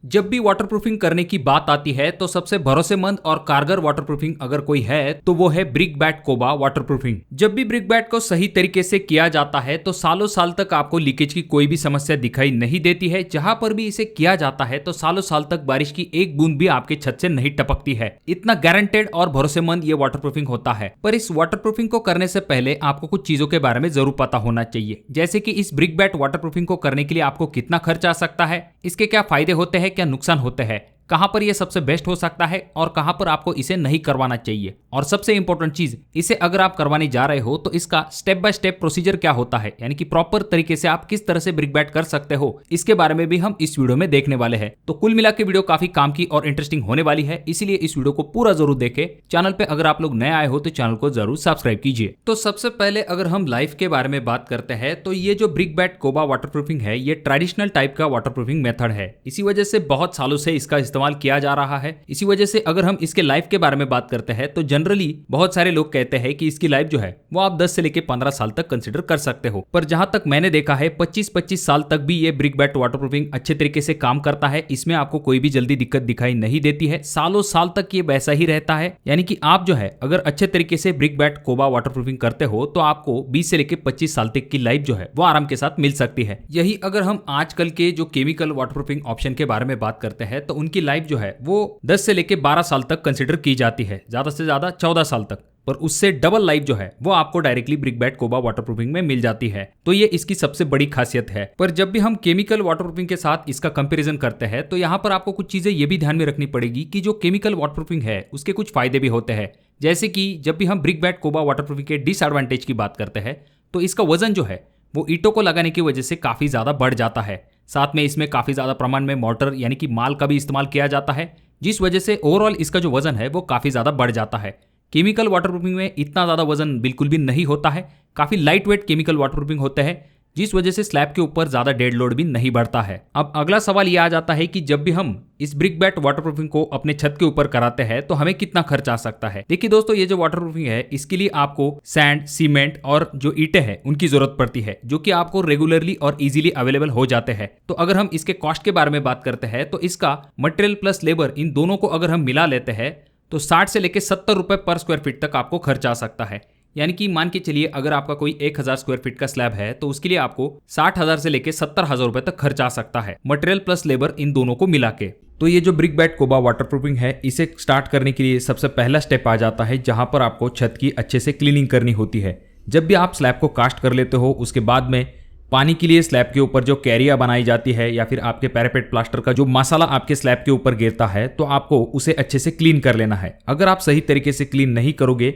जब भी वाटरप्रूफिंग करने की बात आती है तो सबसे भरोसेमंद और कारगर वाटरप्रूफिंग अगर कोई है तो वो है ब्रिकबैट कोबा वाटरप्रूफिंग। जब भी ब्रिकबैट को सही तरीके से किया जाता है तो सालों साल तक आपको लीकेज की कोई भी समस्या दिखाई नहीं देती है। जहां पर भी इसे किया जाता है तो सालों साल तक बारिश की एक बूंद भी आपके छत से नहीं टपकती है। इतना गारंटेड और भरोसेमंद ये वाटरप्रूफिंग होता है। पर इस वाटरप्रूफिंग को करने से पहले आपको कुछ चीजों के बारे में जरूर पता होना चाहिए, जैसे कि इस ब्रिकबैट वाटरप्रूफिंग को करने के लिए आपको कितना खर्च आ सकता है, इसके क्या फायदे होते हैं, क्या नुकसान होते हैं, कहां पर यह सबसे बेस्ट हो सकता है और कहां पर आपको इसे नहीं करवाना चाहिए। और सबसे इंपॉर्टेंट चीज, इसे अगर आप करवाने जा रहे हो तो इसका स्टेप बाय स्टेप प्रोसीजर क्या होता है, यानी कि प्रॉपर तरीके से आप किस तरह से ब्रिकबैट कर सकते हो, इसके बारे में भी हम इस वीडियो में देखने वाले हैं। तो कुल मिला के वीडियो काफी काम की और इंटरेस्टिंग होने वाली है, इसलिए इस वीडियो को पूरा जरूर देखें। चैनल पे अगर आप लोग नए आए हो तो चैनल को जरूर सब्सक्राइब कीजिए। तो सबसे पहले अगर हम लाइफ के बारे में बात करते हैं तो ये जो ब्रिकबैट कोबा वाटरप्रूफिंग है ये ट्रेडिशनल टाइप का वाटरप्रूफिंग मेथड है। इसी वजह से बहुत सालों से इसका इस्तेमाल किया जा रहा है। इसी वजह से अगर हम इसके लाइफ के बारे में बात करते हैं तो जनरली बहुत सारे लोग कहते हैं कि इसकी लाइफ जो है वो आप 10 से लेके 15 साल तक कंसीडर कर सकते हो। पर जहां तक मैंने देखा है 25-25 साल तक भी ये ब्रिकबैट वाटरप्रूफिंग अच्छे तरीके से काम करता है। इसमें आपको कोई भी जल्दी दिक्कत दिखाई नहीं देती है, सालों साल तक ये वैसा ही रहता है। यानी कि आप जो है अगर अच्छे तरीके से ब्रिकबैट कोबा वाटरप्रूफिंग करते हो तो आपको 20 से लेके 25 साल तक की लाइफ जो है वो आराम के साथ मिल सकती है। यही अगर हम आजकल के जो केमिकल वाटरप्रूफिंग ऑप्शन के बारे में बात करते हैं तो उनकी लाइफ जो है वो 10 से लेके 12 साल तक कंसीडर की जाती है, ज्यादा से ज्यादा 14 साल तक। पर उससे डबल लाइफ जो है वो आपको डायरेक्टली ब्रिकबैट कोबा वाटरप्रूफिंग में मिल जाती है। तो ये इसकी सबसे बड़ी खासियत है। पर जब भी हम केमिकल वाटरप्रूफिंग के साथ इसका कंपैरिजन करते हैं तो यहाँ पर आपको कुछ चीजें ये भी ध्यान में रखनी पड़ेगी कि जो केमिकल वाटरप्रूफिंग है उसके कुछ फायदे भी होते हैं। जैसे कि जब भी हम ब्रिकबैट कोबा वाटरप्रूफिंग के डिसएडवांटेज की बात करते हैं तो इसका वजन जो है वो ईंटों को लगाने की वजह से काफी ज्यादा बढ़ जाता है। साथ में इसमें काफी ज्यादा प्रमाण में मोटर यानी कि माल का भी इस्तेमाल किया जाता है, जिस वजह से ओवरऑल इसका जो वजन है वो काफी ज्यादा बढ़ जाता है। केमिकल वाटरप्रूफिंग में इतना ज्यादा वजन बिल्कुल भी नहीं होता है, काफी लाइट वेट केमिकल वाटरप्रूफिंग होते हैं, जिस वजह से स्लैब के ऊपर ज्यादा डेड लोड भी नहीं बढ़ता है। अब अगला सवाल यह आ जाता है कि जब भी हम इस ब्रिकबैट वाटरप्रूफिंग को अपने छत के ऊपर कराते हैं तो हमें कितना खर्च आ सकता है। देखिए दोस्तों, ये जो वाटरप्रूफिंग है इसके लिए आपको सैंड, सीमेंट और जो ईंटें हैं उनकी जरूरत पड़ती है, जो कि आपको रेगुलरली और इजीली अवेलेबल हो जाते हैं। तो अगर हम इसके कॉस्ट के बारे में बात करते हैं तो इसका मटेरियल प्लस लेबर इन दोनों को अगर हम मिला लेते हैं तो 60 से लेके 70 रुपए पर स्क्वायर फीट तक आपको खर्च आ सकता है। यानी कि मान के चलिए अगर आपका कोई 1000 स्क्वायर फीट का स्लैब है तो उसके लिए आपको 60,000 से लेके 70,000 रुपए तक खर्च आ सकता है, मटेरियल प्लस लेबर इन दोनों को मिला के। तो ये जो ब्रिकबैट कोबा वाटरप्रूफिंग है इसे स्टार्ट करने के लिए सबसे पहला स्टेप आ जाता है जहां पर आपको छत की अच्छे से क्लीनिंग करनी होती है। जब भी आप स्लैब को कास्ट कर लेते हो उसके बाद में पानी के लिए स्लैब के ऊपर जो कैरिया बनाई जाती है या फिर आपके पैरापेट प्लास्टर का जो मसाला आपके स्लैब के ऊपर गिरता है तो आपको उसे अच्छे से क्लीन कर लेना है। अगर आप सही तरीके से क्लीन नहीं करोगे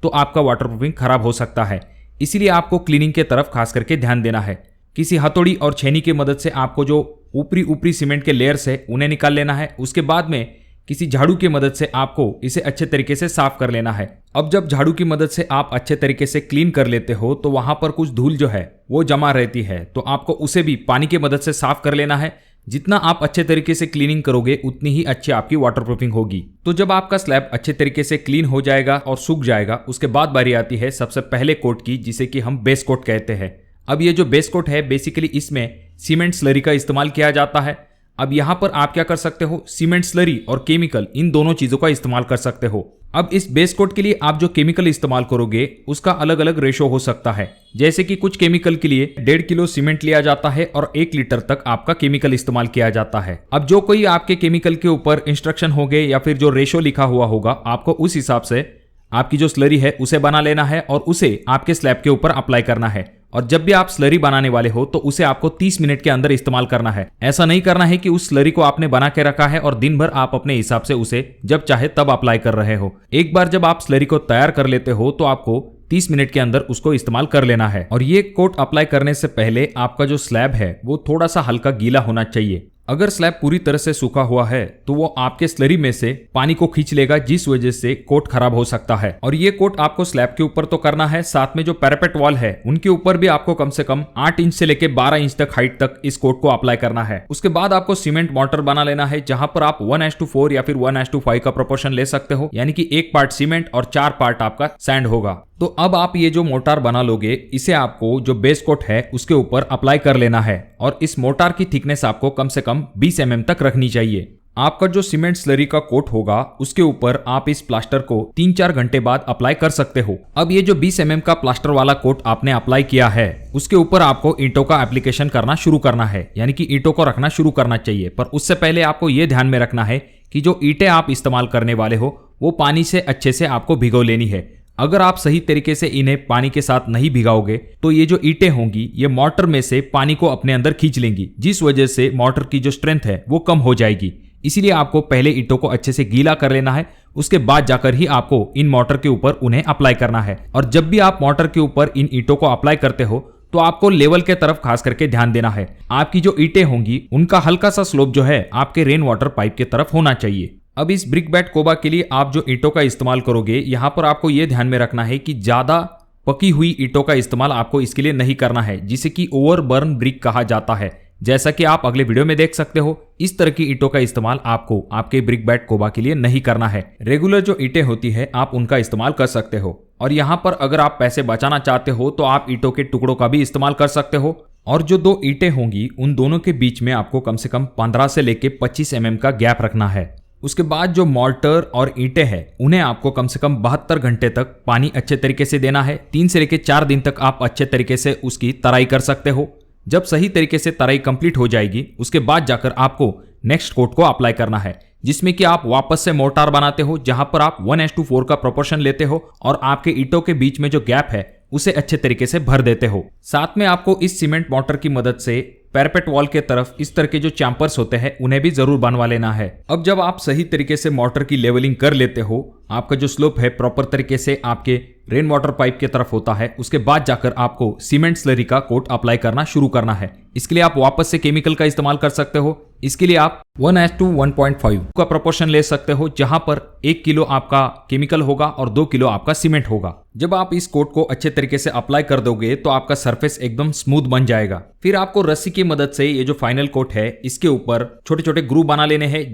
तो आपका वाटरप्रूफिंग खराब हो सकता है। इसीलिए आपको क्लीनिंग के तरफ खास करके ध्यान देना है। किसी हथौड़ी और छेनी की मदद से आपको जो ऊपरी सीमेंट के लेयर्स है उन्हें निकाल लेना है। उसके बाद में किसी झाड़ू की मदद से आपको इसे अच्छे तरीके से साफ कर लेना है। अब जब झाड़ू की मदद से आप अच्छे तरीके से क्लीन कर लेते हो तो वहां पर कुछ धूल जो है वो जमा रहती है, तो आपको उसे भी पानी की मदद से साफ कर लेना है। जितना आप अच्छे तरीके से क्लीनिंग करोगे उतनी ही अच्छी आपकी वाटरप्रूफिंग होगी। तो जब आपका स्लैब अच्छे तरीके से क्लीन हो जाएगा और सूख जाएगा उसके बाद बारी आती है सबसे पहले कोट की, जिसे कि हम बेस कोट कहते हैं। अब ये जो बेस कोट है बेसिकली इसमें सीमेंट स्लरी का इस्तेमाल किया जाता है। अब यहां पर आप क्या कर सकते हो, सीमेंट स्लरी और केमिकल इन दोनों चीजों का इस्तेमाल कर सकते हो। अब इस बेस कोट के लिए आप जो केमिकल इस्तेमाल करोगे उसका अलग अलग रेशो हो सकता है। जैसे कि कुछ केमिकल के लिए 1.5 किलो सीमेंट लिया जाता है और 1 लीटर तक आपका केमिकल इस्तेमाल किया जाता है। अब जो कोई आपके केमिकल के ऊपर इंस्ट्रक्शन होंगे या फिर जो रेशो लिखा हुआ होगा आपको उस हिसाब से आपकी जो स्लरी है उसे बना लेना है और उसे आपके स्लैब के ऊपर अप्लाई करना है। और जब भी आप स्लरी बनाने वाले हो तो उसे आपको 30 मिनट के अंदर इस्तेमाल करना है। ऐसा नहीं करना है कि उस स्लरी को आपने बना के रखा है और दिन भर आप अपने हिसाब से उसे जब चाहे तब अप्लाई कर रहे हो। एक बार जब आप स्लरी को तैयार कर लेते हो तो आपको 30 मिनट के अंदर उसको इस्तेमाल कर लेना है। और ये कोट अप्लाई करने से पहले आपका जो स्लैब है वो थोड़ा सा हल्का गीला होना चाहिए। अगर स्लैब पूरी तरह से सूखा हुआ है तो वो आपके स्लरी में से पानी को खींच लेगा, जिस वजह से कोट खराब हो सकता है। और ये कोट आपको स्लैब के ऊपर तो करना है, साथ में जो पैरापेट वॉल है उनके ऊपर भी आपको कम से कम 8 इंच से लेके 12 इंच तक हाइट तक इस कोट को अप्लाई करना है। उसके बाद आपको सीमेंट मॉर्टर बना लेना है, जहां पर आप 1:4 या फिर 1:5 का प्रोपोर्शन ले सकते हो, यानी कि 1 पार्ट सीमेंट और 4 पार्ट आपका सैंड होगा। तो अब आप ये जो मोटार बना लोगे, इसे आपको जो बेस कोट है उसके ऊपर अप्लाई कर लेना है और इस मोटार की थिकनेस आपको कम से कम 20 mm तक रखनी चाहिए। आपका जो सीमेंट स्लरी का कोट होगा उसके ऊपर आप इस प्लास्टर को 3-4 घंटे बाद अप्लाई कर सकते हो। अब ये जो 20 mm का प्लास्टर वाला कोट आपने अप्लाई किया है उसके ऊपर आपको ईंटों का एप्लीकेशन करना शुरू करना है, यानी कि ईंटों को रखना शुरू करना चाहिए। पर उससे पहले आपको ये ध्यान में रखना है कि जो ईंटें आप इस्तेमाल करने वाले हो वो पानी से अच्छे से आपको भिगो लेनी है। अगर आप सही तरीके से इन्हें पानी के साथ नहीं भिगाओगे तो ये जो ईंटें होंगी ये मोटर में से पानी को अपने अंदर खींच लेंगी, जिस वजह से मोटर की जो स्ट्रेंथ है वो कम हो जाएगी। इसीलिए आपको पहले ईंटों को अच्छे से गीला कर लेना है, उसके बाद जाकर ही आपको इन मोटर के ऊपर उन्हें अप्लाई करना है। और जब भी आप मोटर के ऊपर इन ईंटों को अप्लाई करते हो तो आपको लेवल के तरफ खास करके ध्यान देना है। आपकी जो ईंटें होंगी उनका हल्का सा स्लोप जो है आपके रेन वाटर पाइप के तरफ होना चाहिए। अब इस ब्रिक बैट कोबा के लिए आप जो ईंटों का इस्तेमाल करोगे, यहाँ पर आपको यह ध्यान में रखना है कि ज्यादा पकी हुई ईंटों का इस्तेमाल आपको इसके लिए नहीं करना है, जिसे कि ओवरबर्न ब्रिक कहा जाता है। जैसा कि आप अगले वीडियो में देख सकते हो, इस तरह की ईंटों का इस्तेमाल आपको आपके ब्रिक बैट कोबा के लिए नहीं करना है। रेगुलर जो ईंटें होती है आप उनका इस्तेमाल कर सकते हो। और यहाँ पर अगर आप पैसे बचाना चाहते हो तो आप ईंटों के टुकड़ों का भी इस्तेमाल कर सकते हो। और जो दो ईंटें होंगी उन दोनों के बीच में आपको कम से कम 15 से लेके 25 mm का गैप रखना है। उसके बाद जो मोर्टर और ईंटें हैं उन्हें आपको कम से कम 72 घंटे तक पानी अच्छे तरीके से देना है। 3 से लेके 4 दिन तक आप अच्छे तरीके से उसकी तराई कर सकते हो। जब सही तरीके से तराई कंप्लीट हो जाएगी उसके बाद जाकर आपको नेक्स्ट कोट को अप्लाई करना है, जिसमें कि आप वापस से मोर्टार बनाते हो, जहां पर आप 1:4 का प्रोपोर्शन लेते हो और आपके ईंटों के बीच में जो गैप है उसे अच्छे तरीके से भर देते हो। साथ में आपको इस सीमेंट मोटर की मदद से पैरापेट वॉल के तरफ इस तरह के जो चैम्पर्स होते हैं उन्हें भी जरूर बनवा लेना है। अब जब आप सही तरीके से मोटर की लेवलिंग कर लेते हो, आपका जो स्लोप है प्रॉपर तरीके से आपके रेन वाटर पाइप के तरफ होता है, उसके बाद जाकर आपको सीमेंट स्लरी का कोट अप्लाई करना शुरू करना है। इसके लिए आप वापस से केमिकल का इस्तेमाल कर सकते हो। इसके लिए आप 1:1.5 का प्रोपोर्शन ले सकते हो, जहां पर 1 किलो आपका केमिकल होगा और 2 किलो आपका सीमेंट होगा। जब आप इस कोट को अच्छे तरीके से अप्लाई कर दोगे तो आपका सरफेस एकदम स्मूथ बन जाएगा। फिर आपको रस्सी की मदद से ये जो फाइनल कोट है इसके ऊपर छोटे छोटे ग्रूव बना लेने हैं,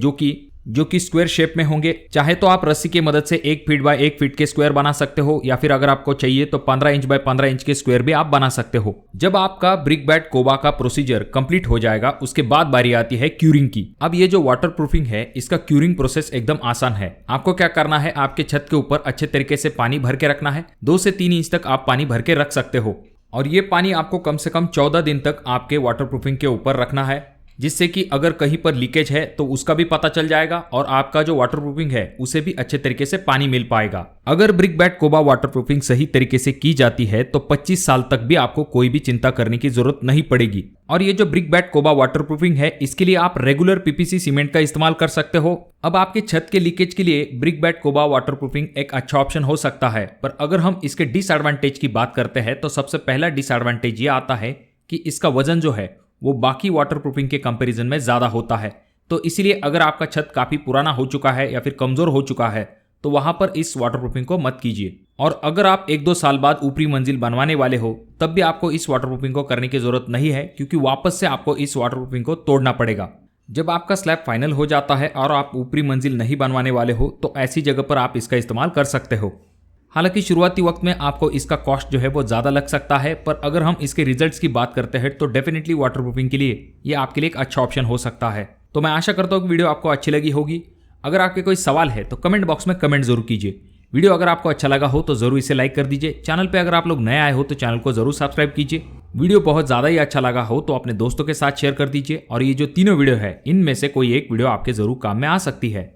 जो कि स्क्वायर शेप में होंगे। चाहे तो आप रस्सी की मदद से 1 फीट बाय 1 फीट के स्क्वायर बना सकते हो, या फिर अगर आपको चाहिए तो 15 इंच बाय 15 इंच के स्क्वायर भी आप बना सकते हो। जब आपका ब्रिक बैट कोबा का प्रोसीजर कंप्लीट हो जाएगा उसके बाद बारी आती है क्यूरिंग की। अब ये जो वाटर प्रूफिंग है इसका क्यूरिंग प्रोसेस एकदम आसान है। आपको क्या करना है, आपके छत के ऊपर अच्छे तरीके से पानी भर के रखना है। 2 से 3 इंच तक आप पानी भर के रख सकते हो और ये पानी आपको कम से कम 14 दिन तक आपके वाटर प्रूफिंग के ऊपर रखना है, जिससे कि अगर कहीं पर लीकेज है तो उसका भी पता चल जाएगा और आपका जो वाटरप्रूफिंग है उसे भी अच्छे तरीके से पानी मिल पाएगा। अगर ब्रिक बैट कोबा वाटरप्रूफिंग सही तरीके से की जाती है तो 25 साल तक भी आपको कोई भी चिंता करने की जरूरत नहीं पड़ेगी। और ये जो ब्रिक बैट कोबा वाटरप्रूफिंग है इसके लिए आप रेगुलर पीपीसी सीमेंट का इस्तेमाल कर सकते हो। अब आपके छत के लीकेज के लिए ब्रिक बैट कोबा वाटरप्रूफिंग एक अच्छा ऑप्शन हो सकता है। पर अगर हम इसके डिसएडवांटेज की बात करते हैं तो सबसे पहला डिसएडवांटेज ये आता है कि इसका वजन जो है वो बाकी वाटरप्रूफिंग के कंपैरिजन में ज्यादा होता है। तो इसलिए अगर आपका छत काफी पुराना हो चुका है या फिर कमजोर हो चुका है तो वहां पर इस वाटरप्रूफिंग को मत कीजिए। और अगर आप 1-2 साल बाद ऊपरी मंजिल बनवाने वाले हो तब भी आपको इस वाटरप्रूफिंग को करने की जरूरत नहीं है, क्योंकि वापस से आपको इस वाटरप्रूफिंग को तोड़ना पड़ेगा। जब आपका स्लैब फाइनल हो जाता है और आप ऊपरी मंजिल नहीं बनवाने वाले हो तो ऐसी जगह पर आप इसका इस्तेमाल कर सकते हो। हालांकि शुरुआती वक्त में आपको इसका कॉस्ट जो है वो ज़्यादा लग सकता है, पर अगर हम इसके रिजल्ट्स की बात करते हैं तो डेफिनेटली वाटरप्रूफिंग के लिए ये आपके लिए एक अच्छा ऑप्शन हो सकता है। तो मैं आशा करता हूँ कि वीडियो आपको अच्छी लगी होगी। अगर आपके कोई सवाल है तो कमेंट बॉक्स में कमेंट जरूर कीजिए। वीडियो अगर आपको अच्छा लगा हो तो जरूर इसे लाइक कर दीजिए। चैनल पर अगर आप लोग नए आए हो तो चैनल को जरूर सब्सक्राइब कीजिए। वीडियो बहुत ज़्यादा ही अच्छा लगा हो तो अपने दोस्तों के साथ शेयर कर दीजिए। और ये जो तीनों वीडियो है इनमें से कोई एक वीडियो आपके जरूर काम में आ सकती है।